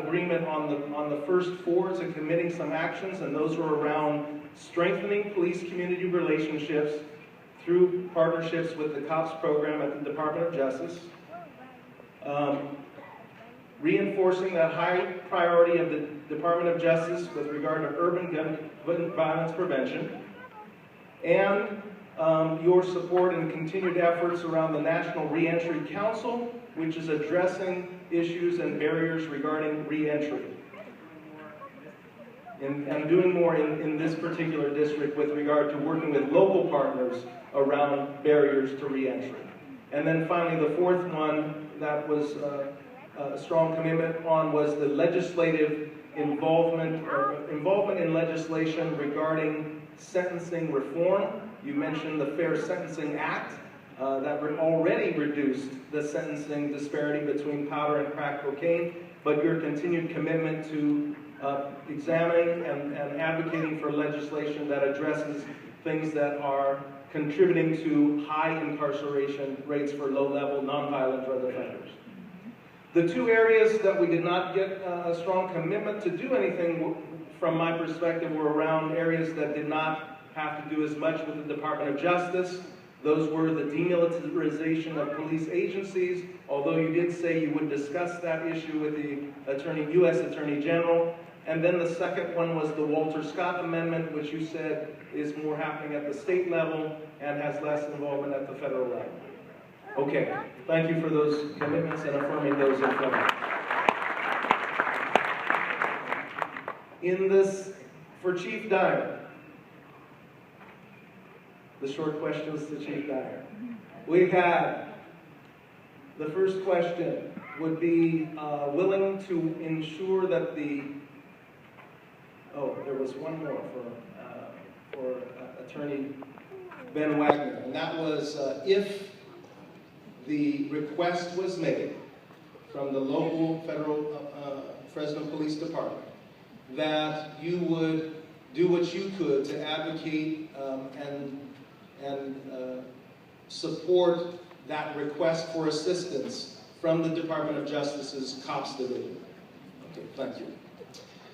agreement on the first four to committing some actions, and those were around strengthening police-community relationships through partnerships with the COPS program at the Department of Justice, reinforcing that high priority of the Department of Justice with regard to urban gun violence prevention, and your support and continued efforts around the National Reentry Council, which is addressing issues and barriers regarding reentry. And doing more in this particular district with regard to working with local partners around barriers to reentry. And then finally, the fourth one that was a strong commitment on was the legislative involvement in legislation regarding sentencing reform. You mentioned the Fair Sentencing Act that already reduced the sentencing disparity between powder and crack cocaine, but your continued commitment to examining and advocating for legislation that addresses things that are contributing to high incarceration rates for low-level, nonviolent drug offenders. The two areas that we did not get a strong commitment to do anything from my perspective were around areas that did not have to do as much with the Department of Justice. Those were the demilitarization of police agencies, although you did say you would discuss that issue with the U.S. Attorney General. And then the second one was the Walter Scott Amendment, which you said is more happening at the state level and has less involvement at the federal level. Okay, thank you for those commitments and affirming those in front of you. In this, for Chief Dyer, the short questions to Chief Dyer. We had, the first question would be willing to ensure that there was one more for Attorney Ben Wagner, and that was if the request was made from the local federal Fresno Police Department that you would do what you could to advocate and support that request for assistance from the Department of Justice's COPS division. Okay, thank you.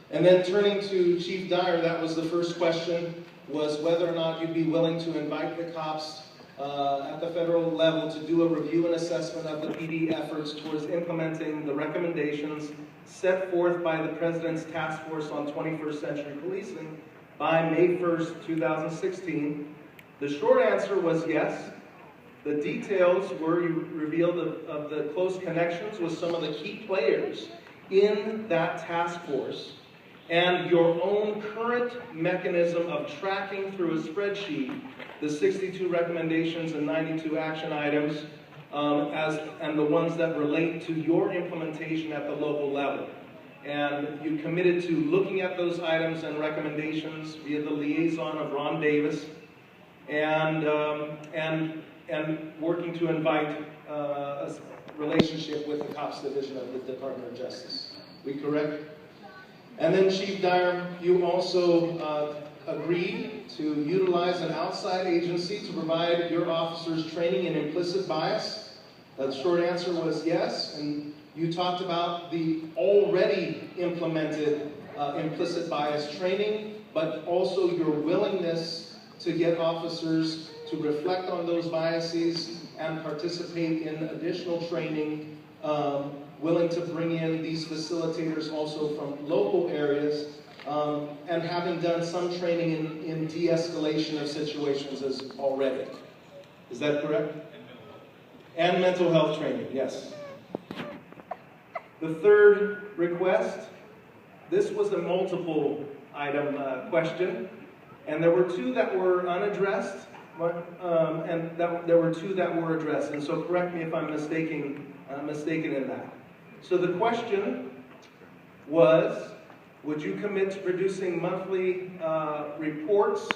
And then turning to Chief Dyer, that was the first question, was whether or not you'd be willing to invite the COPS at the federal level to do a review and assessment of the PD efforts towards implementing the recommendations set forth by the President's Task Force on 21st Century Policing by May 1st, 2016. The short answer was yes. The details were revealed of the close connections with some of the key players in that task force, and your own current mechanism of tracking through a spreadsheet the 62 recommendations and 92 action items and the ones that relate to your implementation at the local level. And you committed to looking at those items and recommendations via the liaison of Ron Davis and working to invite a relationship with the COPS division of the Department of Justice. We correct? And then Chief Dyer, you also agreed to utilize an outside agency to provide your officers training in implicit bias. The short answer was yes, and you talked about the already implemented implicit bias training, but also your willingness to get officers to reflect on those biases and participate in additional training, willing to bring in these facilitators also from local areas, and having done some training in de-escalation of situations as already. Is that correct? And mental health training, yes. The third request, this was a multiple item question, and there were two that were unaddressed, and there were two that were addressed, and so correct me if I'm mistaken in that. So the question was, would you commit to producing monthly reports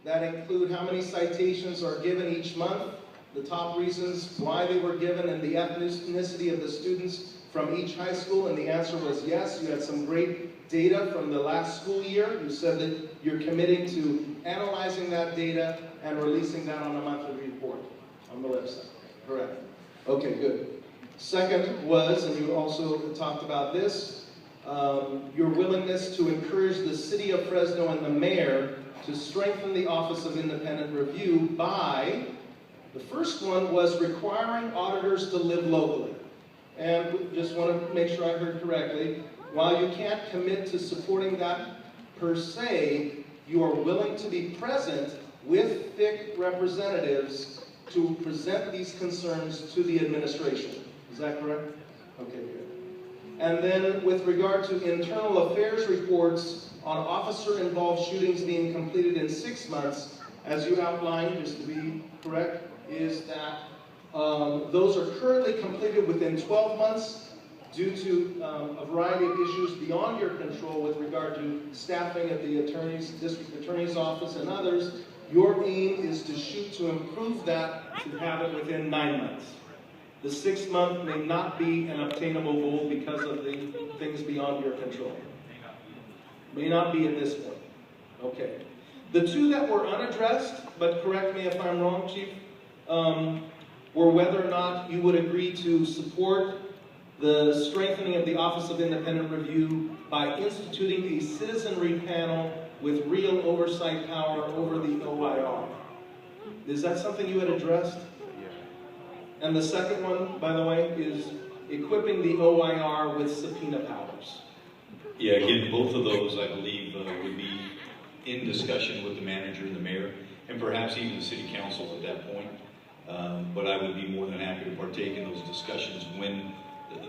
that include how many citations are given each month, the top reasons why they were given, and the ethnicity of the students from each high school? And the answer was yes. You had some great data from the last school year. You said that you're committing to analyzing that data and releasing that on a monthly report on the website. Correct. Okay, good. Second was, and you also talked about this, your willingness to encourage the City of Fresno and the mayor to strengthen the Office of Independent Review by, the first one was requiring auditors to live locally. And just want to make sure I heard correctly, while you can't commit to supporting that per se, you are willing to be present with FIC representatives to present these concerns to the administration. Is that correct? Okay, good. And then with regard to internal affairs reports on officer-involved shootings being completed in 6 months, as you outlined, just to be correct, is that those are currently completed within 12 months due to a variety of issues beyond your control with regard to staffing at the district attorney's office and others. Your aim is to shoot to improve that to have it within 9 months. The 6th month may not be an obtainable goal because of the things beyond your control. May not be at this point. Okay. The two that were unaddressed, but correct me if I'm wrong, Chief, were whether or not you would agree to support the strengthening of the Office of Independent Review by instituting a citizenry panel with real oversight power over the OIR. Is that something you had addressed? And the second one, by the way, is equipping the OIR with subpoena powers. Yeah, again, both of those, I believe, would be in discussion with the manager and the mayor, and perhaps even the city council at that point. But I would be more than happy to partake in those discussions when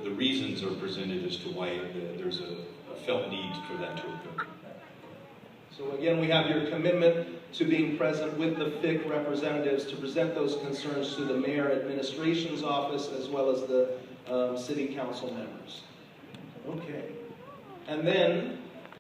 the reasons are presented as to why there's a felt need for that to occur. So again, we have your commitment to being present with the FIC representatives to present those concerns to the mayor administration's office as well as the city council members. Okay. And then